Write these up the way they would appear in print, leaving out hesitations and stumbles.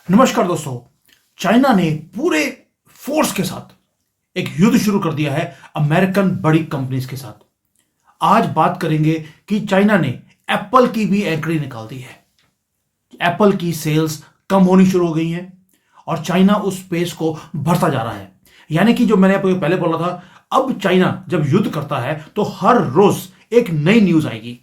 नमस्कार दोस्तों। चाइना ने पूरे फोर्स के साथ एक युद्ध शुरू कर दिया है अमेरिकन बड़ी कंपनीज के साथ। आज बात करेंगे कि चाइना ने एप्पल की भी एंट्री निकाल दी है। एप्पल की सेल्स कम होनी शुरू हो गई हैं और चाइना उस स्पेस को भरता जा रहा है। यानी कि जो मैंने आपको पहले बोला था, अब चाइना जब युद्ध करता है तो हर रोज एक नई न्यूज आएगी।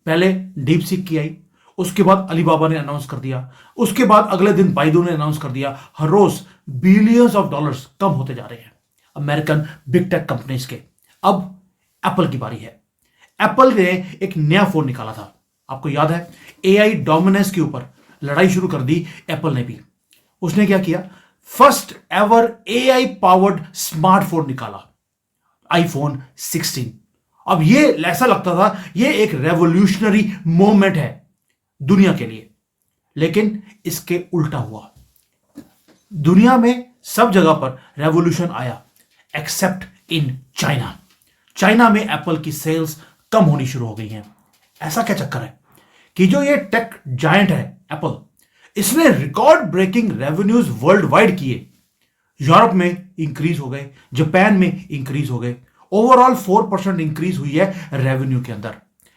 पहले डीप सीक की आई, उसके बाद अलीबाबा ने अनाउंस कर दिया, उसके बाद अगले दिन बाइडू ने अनाउंस कर दिया। हर रोज बिलियंस ऑफ डॉलर्स कम होते जा रहे हैं अमेरिकन बिग टेक कंपनीज के। अब एप्पल की बारी है। एप्पल ने एक नया फोन निकाला था, आपको याद है, एआई डोमिनेंस के ऊपर लड़ाई शुरू कर दी एप्पल ने भी। उसने क्या किया, first ever AI powered smartphone निकाला, आईफोन 16। अब ये ऐसा लगता था ये एक रेवोल्यूशनरी मोमेंट है दुनिया के लिए, लेकिन इसके उल्टा हुआ। दुनिया में सब जगह पर रेवोल्यूशन आया एक्सेप्ट इन चाइना। चाइना में एप्पल की सेल्स कम होनी शुरू हो गई हैं। ऐसा क्या चक्कर है कि जो ये टेक जायंट है एप्पल, इसने record breaking revenues world wide किए। यूरोप में इंक्रीज हो गए, जापान में इंक्रीज हो गए, ओवरऑल 4% इंक्रीज हुई है रेवेन्यू के अंदर।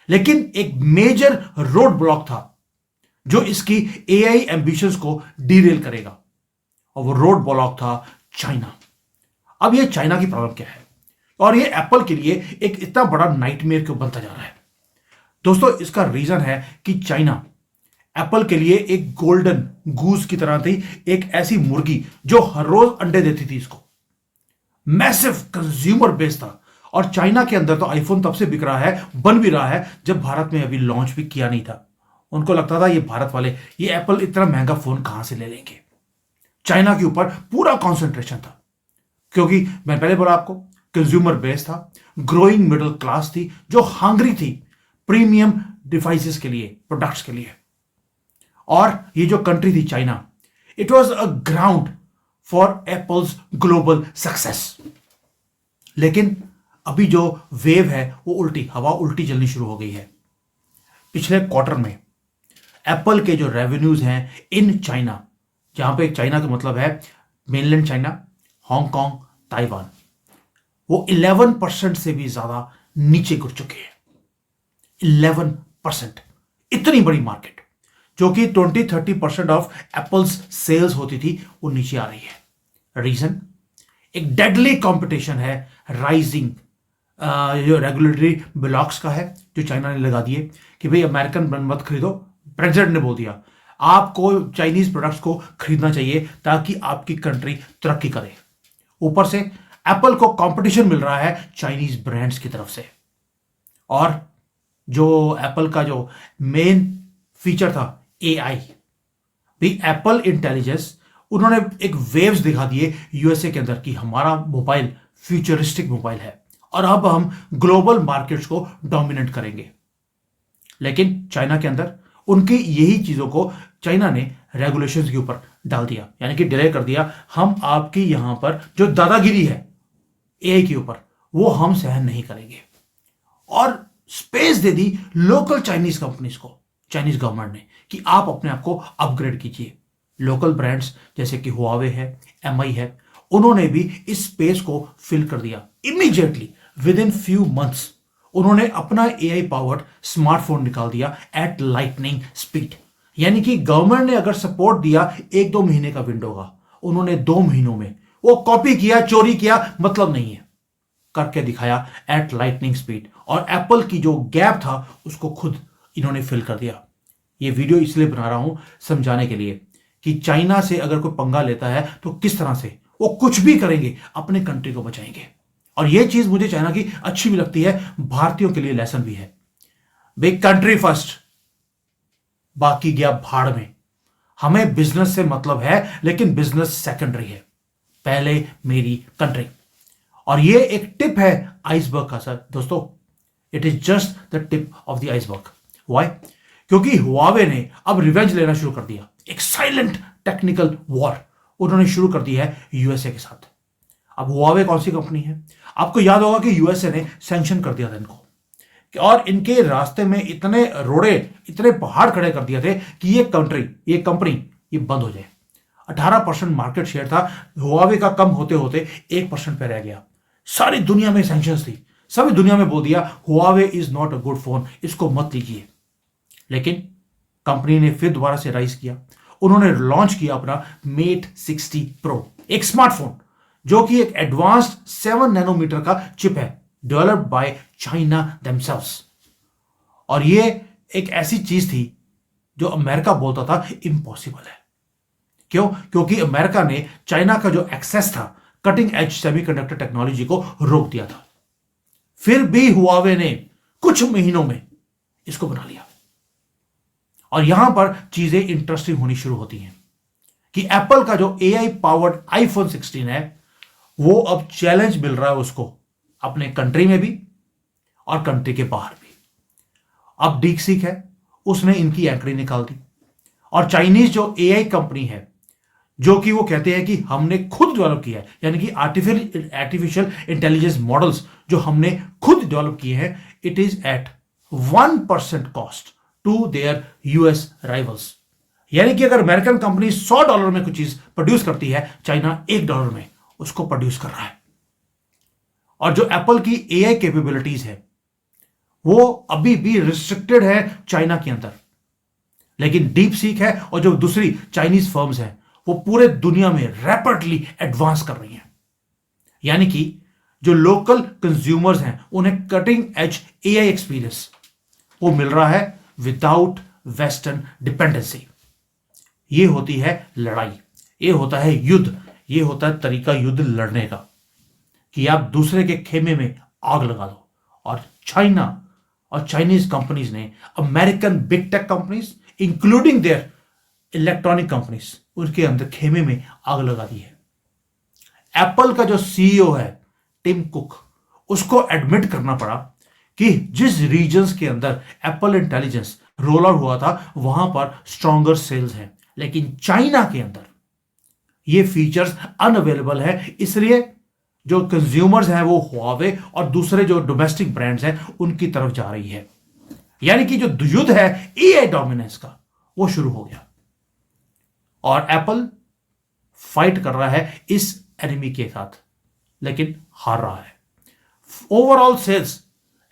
लेकिन एक मेजर रोड ब्लॉक था जो इसकी एआई एम्बिशंस को डीरेल करेगा, और वो रोड ब्लॉक था चाइना। अब ये चाइना की प्रॉब्लम क्या है और ये एप्पल के लिए एक इतना बड़ा नाइटमेयर क्यों बनता जा रहा है? दोस्तों, इसका रीजन है कि चाइना एप्पल के लिए एक गोल्डन गूस की तरह थी, एक ऐसी मुर्गी जो हर रोज अंडे देती थी। इसको मैसिव कंज्यूमर बेस था, और चाइना के अंदर तो आईफोन तब से बिक रहा है, बन भी रहा है, जब भारत में अभी लॉन्च भी किया नहीं था। उनको लगता था ये भारत वाले ये एप्पल इतना महंगा फोन कहां से ले लेंगे। चाइना के ऊपर पूरा कॉन्सेंट्रेशन था, क्योंकि मैं पहले बोला आपको, कंज्यूमर बेस था, ग्रोइंग मिडिल क्लास थी जो हंग्री थी प्रीमियम डिवाइसेस के लिए, प्रोडक्ट्स के लिए। और ये जो कंट्री थी China, it was a ground for apples global success. लेकिन अभी जो वेव है वो उल्टी, हवा उल्टी चलनी शुरू हो गई है। पिछले क्वार्टर में एप्पल के जो रेवेन्यूज हैं इन चाइना, जहां पे चाइना का मतलब है मेनलैंड चाइना, हांगकांग, ताइवान, वो 11% से भी ज्यादा नीचे गिर चुके हैं। 11%, इतनी बड़ी मार्केट जो कि 20-30% ऑफ एप्पल्स सेल्स होती थी, वो नीचे आ रही है। रीजन, एक डेडली कंपटीशन है राइजिंग जो रेगुलेटरी ब्लॉक्स का है, जो चाइना ने लगा दिए कि भाई अमेरिकन ब्रांड मत खरीदो। प्रेसिडेंट ने बोल दिया आपको चाइनीज प्रोडक्ट्स को खरीदना चाहिए ताकि आपकी कंट्री तरक्की करे। ऊपर से एप्पल को कंपटीशन मिल रहा है चाइनीज ब्रांड्स की तरफ से। और जो एप्पल का जो मेन फीचर था एआई, भी एप्पल इंटेलिजेंस, उन्होंने एक वेव्स दिखा दिए यूएसए के अंदर कि हमारा मोबाइल फ्यूचरिस्टिक मोबाइल है और अब हम ग्लोबल मार्केट्स को डोमिनेट करेंगे। लेकिन चाइना के अंदर उनकी यही चीजों को चाइना ने रेगुलेशंस के ऊपर डाल दिया, यानी कि डिले कर दिया। हम आपकी यहां पर जो दादागिरी है एआई के ऊपर, वो हम सहन नहीं करेंगे। और स्पेस दे दी लोकल चाइनीज कंपनीज को, चाइनीज गवर्नमेंट ने, कि आप अपने आप को अपग्रेड कीजिए। लोकल ब्रांड्स जैसे कि हुआवे है, एमआई है, उन्होंने भी इस स्पेस को फिल कर दिया। Immediately with in few months उन्होंने अपना एआई पावर्ड स्मार्टफोन निकाल दिया एट लाइटनिंग स्पीड। यानी कि गवर्नमेंट ने अगर सपोर्ट दिया 1-2 महीने का विंडो का, उन्होंने 2 महीनों में वो कॉपी किया, चोरी किया, मतलब नहीं है, करके दिखाया एट लाइटनिंग स्पीड। और एप्पल की जो गैप था उसको खुद इन्होंने फिल कर दिया। ये वीडियो इसलिए बना रहा हूं समझाने के लिए कि चाइना से अगर कोई पंगा लेता है तो किस तरह से वो कुछ भी करेंगे, अपने कंट्री को बचाएंगे। और ये चीज मुझे चाइना की अच्छी भी लगती है, भारतीयों के लिए लेसन भी है। बिग कंट्री फर्स्ट, बाकी गया भाड़ में। हमें बिजनेस से मतलब है, लेकिन बिजनेस सेकेंडरी है, पहले मेरी कंट्री। और ये एक टिप है आइसबर्ग का सर दोस्तों, it is just the tip of the iceberg. Why? क्योंकि हुआवे ने अब रिवेंज लेना शुरू कर दिया। एक साइलेंट टेक्निकल वॉर उन्होंने शुरू कर दी है यूएसए के साथ। अब हुआवे कौन सी कंपनी है? आपको याद होगा कि यूएसए ने सैंक्शन कर दिया था इनको, और इनके रास्ते में इतने रोड़े, इतने पहाड़ खड़े कर दिए थे कि ये कंपनी ये बंद हो जाए। 18% मार्केट शेयर था, हुआवे का कम होते होते 1% पे रह गया। सारी दुनिया में सैंक्शंस थी, सभी दुनिया में बोल दिया Huawei is not a good phone, इसको मत लीजिए। लेकिन कंपनी ने फिर दोबारा से राइज किया। उन्होंने लॉन्च किया अपना मेट 60 प्रो, एक स्मार्टफोन जो कि एक एडवांस्ड 7 नैनोमीटर का चिप है, डेवलप्ड बाय चाइना देमसेल्व्स। और ये एक ऐसी चीज थी जो अमेरिका बोलता था इम्पॉसिबल है। क्यों? क्योंकि अमेरिका ने चाइना का जो एक्सेस था कटिंग एज सेमीकंडक्टर टेक्नोलॉजी को रोक दिया था। फिर भी हुआवे ने कुछ महीनों में इसको बना लिया। और यहां पर चीजें इंटरेस्टिंग होनी शुरू होती हैं कि एप्पल का जो एआई पावर्ड आईफोन 16 है, वो अब चैलेंज मिल रहा है उसको, अपने कंट्री में भी और कंट्री के बाहर भी। अब डीपसीक है, उसने इनकी एंकरी निकाल दी। और चाइनीज जो एआई कंपनी है, जो कि वो कहते हैं कि हमने खुद डेवलप किया है, यानी कि आर्टिफिशियल इंटेलिजेंस मॉडल्स जो हमने खुद डेवलप किए हैं, it is at 1% cost to their US rivals. यानी कि अगर अमेरिकन कंपनी $100 में कुछ चीज प्रोड्यूस करती है, चाइना $1 में उसको प्रोड्यूस कर रहा है। और जो एप्पल की एआई कैपेबिलिटीज है, वो अभी भी रिस्ट्रिक्टेड है चाइना के अंदर। लेकिन डीप सीक है और जो दूसरी चाइनीज फर्म्स हैं, वो पूरे दुनिया में रैपिडली एडवांस कर रही हैं। यानी कि जो लोकल कंज्यूमर्स हैं, उन्हें कटिंग एज एआई एक्सपीरियंस वो मिल रहा है विदाउट वेस्टर्न डिपेंडेंसी। ये होती है लड़ाई, ये होता है युद्ध, ये होता है तरीका युद्ध लड़ने का, कि आप दूसरे के खेमे में आग लगा दो। और चाइना और चाइनीज कंपनीज ने American big tech companies including there electronic companies, उनके अंदर खेमे में आग लगा दी है। एप्पल का जो सीईओ है टिम कुक, उसको एडमिट करना पड़ा कि जिस रीजन्स के अंदर एप्पल इंटेलिजेंस रोल आउट हुआ था, वहां पर स्ट्रॉन्गर सेल्स हैं, लेकिन चाइना के अंदर ये फीचर्स अनअवेलेबल है। इसलिए जो कंज्यूमर्स हैं वो हुआवे और दूसरे जो डोमेस्टिक ब्रांड्स हैं उनकी तरफ जा रही है। यानी कि जो युद्ध है एआई डोमिनेंस का, वो शुरू हो गया और एप्पल फाइट कर रहा है इस एनिमी के साथ, लेकिन हार रहा है। ओवरऑल सेल्स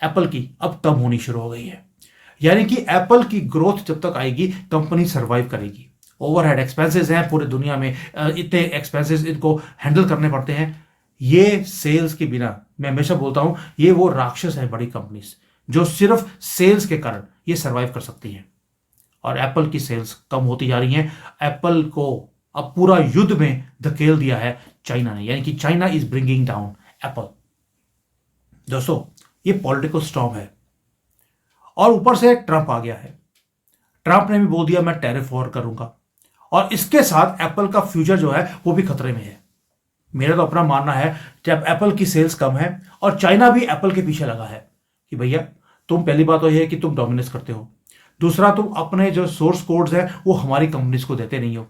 एप्पल की अब कम होनी शुरू हो गई है। यानी कि एप्पल की ग्रोथ जब तक आएगी, कंपनी सरवाइव करेगी। ओवरहेड एक्सपेंसेस हैं पूरे दुनिया में, इतने एक्सपेंसेस इनको हैंडल करने पड़ते हैं। ये सेल्स के बिना, मैं हमेशा बोलता हूं, ये वो राक्षस है बड़ी कंपनीज जो सिर्फ सेल्स के कारण ये सरवाइव कर सकती हैं। और एप्पल की सेल्स कम होती जा रही हैं। एप्पल को अब पूरा युद्ध में धकेल दिया है चाइना ने, यानी कि China is bringing down Apple. दोस्तों, ये पॉलिटिकल स्टॉर्म है और ऊपर से ट्रंप आ गया है। ट्रंप ने भी बोल दिया मैं टैरिफ वॉर करूंगा, और इसके साथ एप्पल का फ्यूचर जो है वो भी खतरे में है। मेरा तो अपना मानना है, जब एप्पल की सेल्स कम है और चाइना भी एप्पल के पीछे लगा है कि भैया तुम, पहली बात तो यह है कि तुम डोमिनेट करते हो, दूसरा तुम अपने जो सोर्स कोड्स हैं वो हमारी कंपनीज को देते नहीं हो।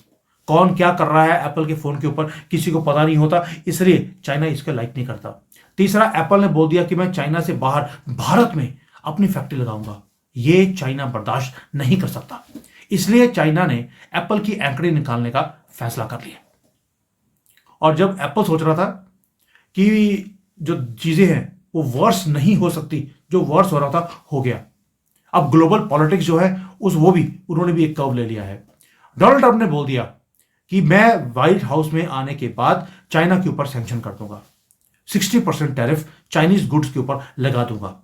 कौन क्या कर रहा है एप्पल के फोन के ऊपर किसी को पता नहीं होता, इसलिए चाइना इसको लाइक नहीं करता। तीसरा, एप्पल ने बोल दिया कि मैं चाइना से बाहर भारत में अपनी फैक्ट्री लगाऊंगा। ये चाइना बर्दाश्त नहीं कर सकता, इसलिए चाइना ने एप्पल की एंकड़ी निकालने का फैसला कर लिया। और जब एप्पल सोच रहा था कि जो चीजें हैं वो वर्स नहीं हो सकती, जो वर्स हो रहा था हो गया। अब ग्लोबल पॉलिटिक्स जो है उन्होंने भी एक कर्व ले लिया है। डोनाल्ड ट्रंप ने बोल दिया कि मैं व्हाइट हाउस में आने के बाद चाइना के ऊपर सैंक्शन कर दूंगा, 60% टैरिफ चाइनीज गुड्स के ऊपर लगा दूंगा।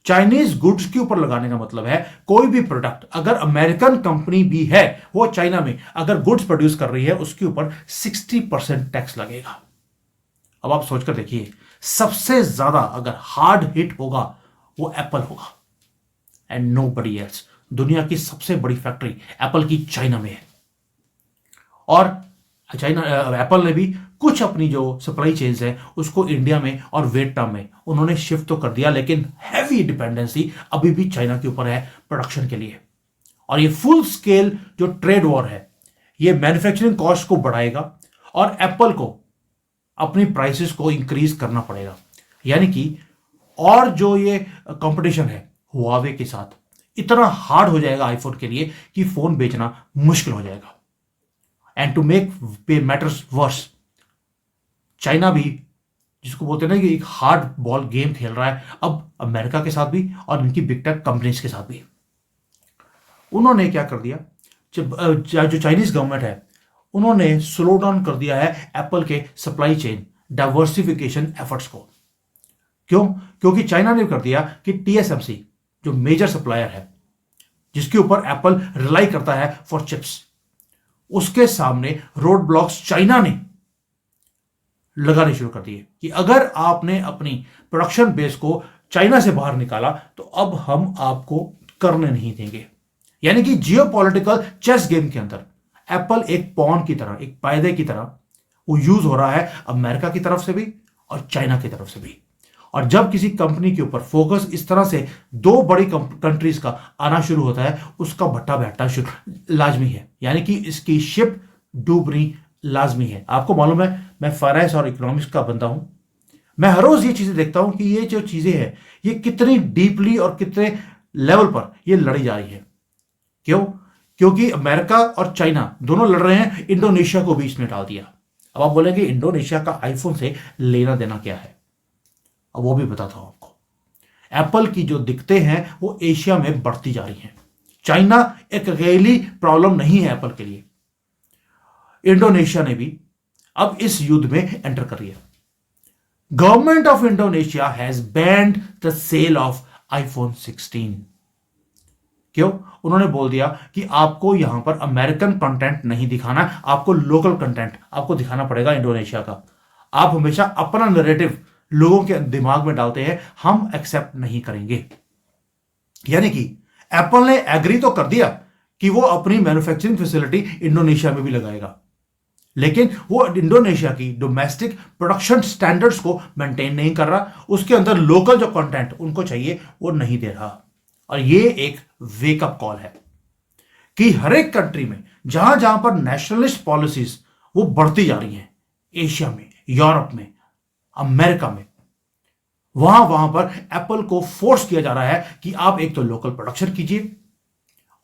चाइनीज गुड्स के ऊपर लगाने का मतलब है कोई भी प्रोडक्ट अगर अमेरिकन कंपनी भी है, वो चाइना में अगर गुड्स प्रोड्यूस कर रही है, उसके ऊपर 60% टैक्स लगेगा। अब आप सोचकर देखिए, सबसे ज्यादा अगर हार्ड हिट होगा वो एप्पल होगा एंड नोबडी एल्स। दुनिया की सबसे बड़ी फैक्ट्री एप्पल की चाइना में है, और चाइना एप्पल ने भी कुछ अपनी जो सप्लाई चेन्स है उसको इंडिया में और वियतनाम में उन्होंने शिफ्ट तो कर दिया, लेकिन हैवी डिपेंडेंसी अभी भी चाइना के ऊपर है प्रोडक्शन के लिए। और ये फुल स्केल जो ट्रेड वॉर है, ये मैन्युफैक्चरिंग कॉस्ट को बढ़ाएगा और एप्पल को अपनी प्राइसेस को इंक्रीज करना पड़ेगा। यानी कि और जो ये कंपटीशन है हुआवे के साथ इतना हार्ड हो जाएगा आईफोन के लिए कि फोन बेचना मुश्किल हो जाएगा। And to make matters worse, China भी, जिसको बोलते हैं ना कि एक हार्ड बॉल गेम खेल रहा है अब अमेरिका के साथ भी और इनकी बिग टेक कंपनीज के साथ भी। उन्होंने क्या कर दिया, जो चाइनीज गवर्नमेंट है उन्होंने स्लो डाउन कर दिया है एप्पल के सप्लाई चेन डाइवर्सिफिकेशन एफर्ट्स को। क्यों? क्योंकि चाइना ने कर दिया कि टीएसएमसी जो मेजर सप्लायर है जिसके ऊपर एप्पल रिलाई करता है फॉर चिप्स, उसके सामने रोड ब्लॉक्स चाइना ने लगाने शुरू कर दिए कि अगर आपने अपनी प्रोडक्शन बेस को चाइना से बाहर निकाला तो अब हम आपको करने नहीं देंगे। यानी कि जियोपॉलिटिकल चेस गेम के अंदर एप्पल एक पॉन की तरह, एक पायदे की तरह वो यूज हो रहा है अमेरिका की तरफ से भी और चाइना की तरफ से भी। और जब किसी कंपनी के ऊपर फोकस इस तरह से दो बड़ी कंट्रीज का आना शुरू होता है, उसका भट्टा बैठना शुरू लाजमी है, यानी कि इसकी शिप डूबनी लाजमी है। आपको मालूम है मैं फाइनेंस और इकोनॉमिक्स का बंदा हूं, मैं हर रोज ये चीजें देखता हूं कि ये जो चीजें हैं ये कितनी डीपली और कितने लेवल पर ये लड़ी जा रही है। क्यों? क्योंकि अमेरिका और चाइना दोनों लड़ रहे हैं, इंडोनेशिया को बीच में डाल दिया। अब आप बोलेंगे इंडोनेशिया का आईफोन से लेना देना क्या है, अब वो भी बताता हूं आपको। एप्पल की जो दिक्कतें हैं वो एशिया में बढ़ती जा रही हैं। चाइना एक अकेली प्रॉब्लम नहीं है एप्पल के लिए, इंडोनेशिया ने भी अब इस युद्ध में एंटर कर लिया। Government of Indonesia has banned the sale of iPhone 16। क्यों? उन्होंने बोल दिया कि आपको यहां पर अमेरिकन कंटेंट नहीं दिखाना, आपको लोकल कंटेंट आपको दिखाना पड़ेगा इंडोनेशिया का। आप हमेशा अपना नैरेटिव लोगों के दिमाग में डालते हैं, हम एक्सेप्ट नहीं करेंगे। यानी कि एप्पल ने एग्री तो कर दिया कि वो अपनी मैन्युफैक्चरिंग फैसिलिटी इंडोनेशिया में भी लगाएगा, लेकिन वो इंडोनेशिया की डोमेस्टिक प्रोडक्शन स्टैंडर्ड्स को मेंटेन नहीं कर रहा, उसके अंदर लोकल जो कंटेंट उनको चाहिए वो नहीं दे रहा। और ये एक वेकअप कॉल है कि हर एक कंट्री में जहां जहां पर नेशनलिस्ट पॉलिसीज वो बढ़ती जा रही हैं, एशिया में, यूरोप में, अमेरिका में, वहां वहां पर एप्पल को फोर्स किया जा रहा है कि आप एक तो लोकल प्रोडक्शन कीजिए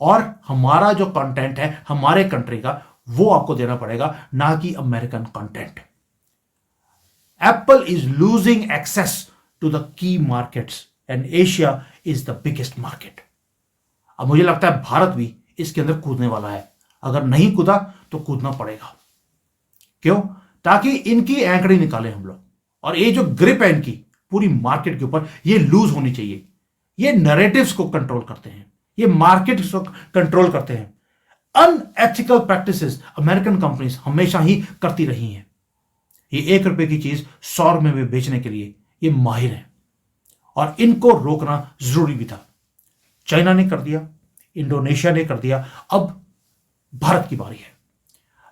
और हमारा जो कंटेंट है हमारे कंट्री का वो आपको देना पड़ेगा, ना कि American content. Apple is losing access to the key markets and Asia is the biggest market. अब मुझे लगता है भारत भी इसके अंदर कूदने वाला है, अगर नहीं कूदा तो कूदना पड़ेगा। क्यों? ताकि इनकी एंकड़ी निकालें हम लोग, और ये जो ग्रिप है इनकी पूरी मार्केट के ऊपर ये लूज होनी चाहिए। ये नैरेटिव्स को कंट्रोल करते हैं, ये मार्केट को कंट्रोल करते हैं। अनएथिकल प्रैक्टिसेस अमेरिकन कंपनीज हमेशा ही करती रही हैं। ये 1 रुपए की चीज 100 रुपए में बेचने के लिए ये माहिर हैं और इनको रोकना जरूरी भी था। चाइना ने कर दिया, इंडोनेशिया ने कर दिया, अब भारत की बारी है।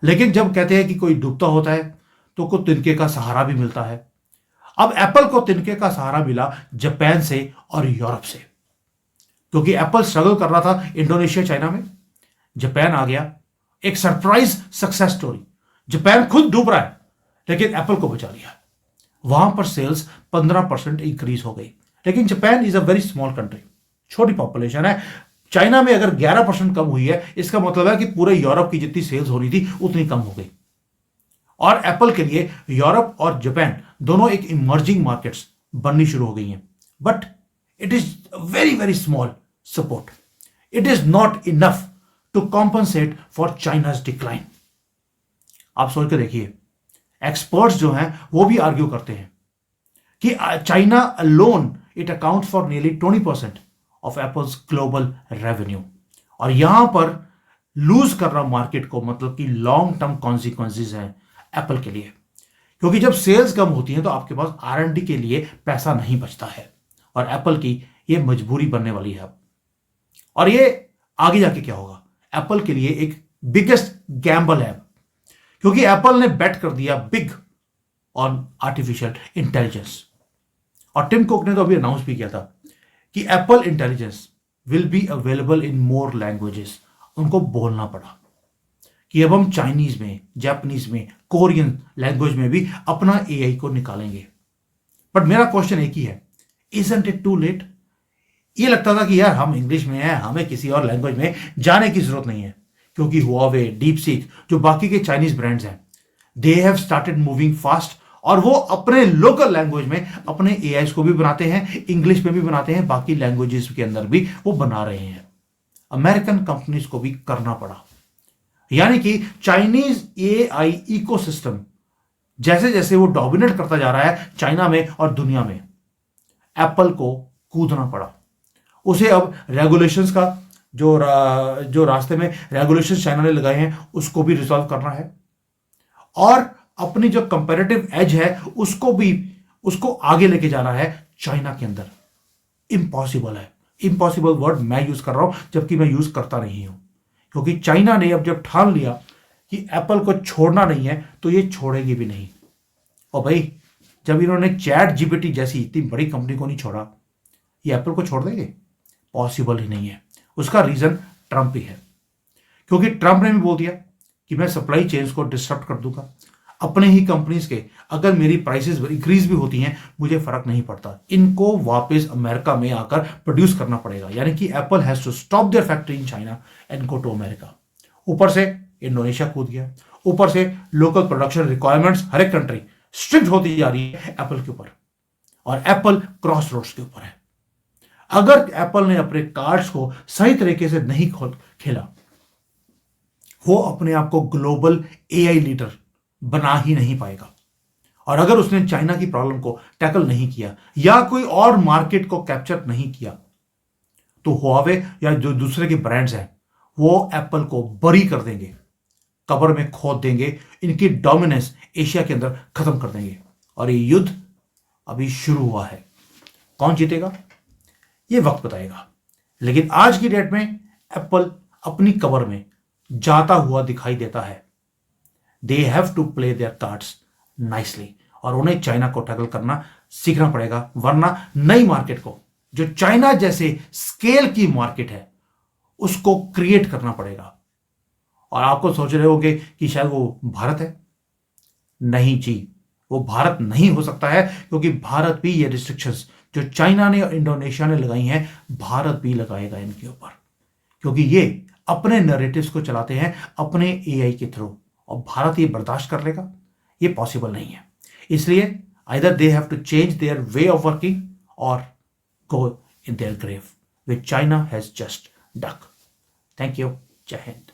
लेकिन जब कहते हैं कि कोई डूबता होता है तो को तिनके का सहारा भी मिलता है। अब एप्पल को तिनके का सहारा मिला जापान से और यूरोप से, क्योंकि एप्पल स्ट्रगल कर रहा था इंडोनेशिया चाइना में, जापान आ गया। एक सरप्राइज सक्सेस स्टोरी, जापान खुद डूब रहा है लेकिन एप्पल को बचा लिया। वहां पर सेल्स 15% इंक्रीज हो गई। लेकिन Japan is a very small country, छोटी पॉपुलेशन है। चाइना में अगर 11% कम हुई है, इसका मतलब है कि पूरे यूरोप की जितनी सेल्स हो रही थी उतनी कम हो गई। और एप्पल के लिए यूरोप और जापान दोनों एक इमर्जिंग मार्केट्स बननी शुरू हो गई हैं, but it is very very small support. It is not enough to compensate for China's decline. आप सोच के देखिए, एक्सपर्ट्स जो हैं वो भी आर्ग्यू करते हैं कि China alone it account for nearly 20% of apples global revenue. और यहां पर लूज कर रहा मार्केट को मतलब कि लॉन्ग टर्म कॉन्सिक्वेंसेज हैं एप्पल के लिए, क्योंकि जब सेल्स कम होती हैं तो आपके पास R&D के लिए पैसा नहीं बचता है और एप्पल की ये मजबूरी बनने वाली है। और ये आगे जाके क्या होगा, एप्पल के लिए एक बिगेस्ट गैम्बल है, क्योंकि एप्पल ने बेट कर दिया बिग ऑन आर्टिफिशियल इंटेलिजेंस। और टिम कुक ने तो अभी अनाउंस भी किया था कि Apple intelligence will be available in more languages. उनको बोलना पड़ा कि अब हम चाइनीज में, जापानीज में, कोरियन लैंग्वेज में भी अपना AI को निकालेंगे। बट मेरा क्वेश्चन एक ही है, इजंट इट टू लेट? ये लगता था कि यार हम इंग्लिश में हैं, हमें किसी और लैंग्वेज में जाने की जरूरत नहीं है, क्योंकि हुआवे, डीपसीक, जो बाकी के चाइनीज ब्रांड्स हैं, they have started moving fast, और वो अपने लोकल लैंग्वेज में अपने एआई को भी बनाते हैं, इंग्लिश में भी बनाते हैं, बाकी लैंग्वेजेस के अंदर भी वो बना रहे हैं। अमेरिकन कंपनीज को भी करना पड़ा। यानी कि चाइनीज एआई इकोसिस्टम जैसे जैसे वो डोमिनेट करता जा रहा है चाइना में और दुनिया में, एप्पल को कूदना पड़ा। उसे अब रेगुलेशंस का जो रास्ते में रेगुलेशंस चाइना ने लगाए हैं उसको भी रिजॉल्व करना है, और अपनी जो कंपैरेटिव एज है उसको आगे लेके जाना है चाइना के अंदर। इम्पॉसिबल है, इम्पॉसिबल वर्ड मैं यूज कर रहा हूं, जबकि मैं यूज करता नहीं हूं, क्योंकि चाइना ने अब जब ठान लिया कि एप्पल को छोड़ना नहीं है तो ये छोड़ेगी भी नहीं। और भाई, जब इन्होंने चैट जीपीटी जैसी इतनी बड़ी कंपनी को नहीं छोड़ा, ये एप्पल को छोड़ देंगे? पॉसिबल ही नहीं है। उसका रीजन ट्रंप ही है, क्योंकि ट्रंप ने भी बोल दिया कि मैं सप्लाई चेन्स को डिस्टर्ब कर दूंगा अपने ही कंपनीज के, अगर मेरी प्राइसेस इंक्रीज भी होती हैं मुझे फर्क नहीं पड़ता, इनको वापस अमेरिका में आकर प्रोड्यूस करना पड़ेगा। यानी कि Apple has to stop their factory in China and go to America. ऊपर से इंडोनेशिया कूद गया, ऊपर से लोकल प्रोडक्शन रिक्वायरमेंट्स हर एक कंट्री स्ट्रिक्ट होती जा रही है एप्पल के ऊपर, और एप्पल क्रॉस रोड्स के ऊपर है। अगर एप्पल ने अपने कार्ड्स को सही तरीके से नहीं खेला, वो अपने आप को ग्लोबल एआई लीडर बना ही नहीं पाएगा। और अगर उसने चाइना की प्रॉब्लम को टैकल नहीं किया या कोई और मार्केट को कैप्चर नहीं किया, तो हुआवे या जो दूसरे के ब्रांड्स हैं वो एप्पल को बरी कर देंगे, कब्र में खोद देंगे, इनकी डोमिनेंस एशिया के अंदर खत्म कर देंगे। और ये युद्ध अभी शुरू हुआ है। कौन जीतेगा ये वक्त बताएगा, लेकिन आज की डेट में एप्पल अपनी कब्र में जाता हुआ दिखाई देता है। They have to play their cards nicely, और उन्हें चाइना को टैकल करना सीखना पड़ेगा, वरना नई मार्केट को, जो चाइना जैसे स्केल की मार्केट है, उसको क्रिएट करना पड़ेगा। और आपको सोच रहे होगे कि शायद वो भारत है। नहीं जी, वो भारत नहीं हो सकता है, क्योंकि भारत भी ये रिस्ट्रिक्शंस जो चाइना ने और इंडोनेशिया ने लगाई हैं, भारत भी लगाएगा इनके ऊपर, क्योंकि ये अपने नैरेटिव्स को चलाते हैं अपने एआई के थ्रू, और भारत ये बर्दाश्त कर लेगा? ये पॉसिबल नहीं है। इसलिए either they have to change their way of working और go in their grave, which China has just duck. Thank you. Jai Hind.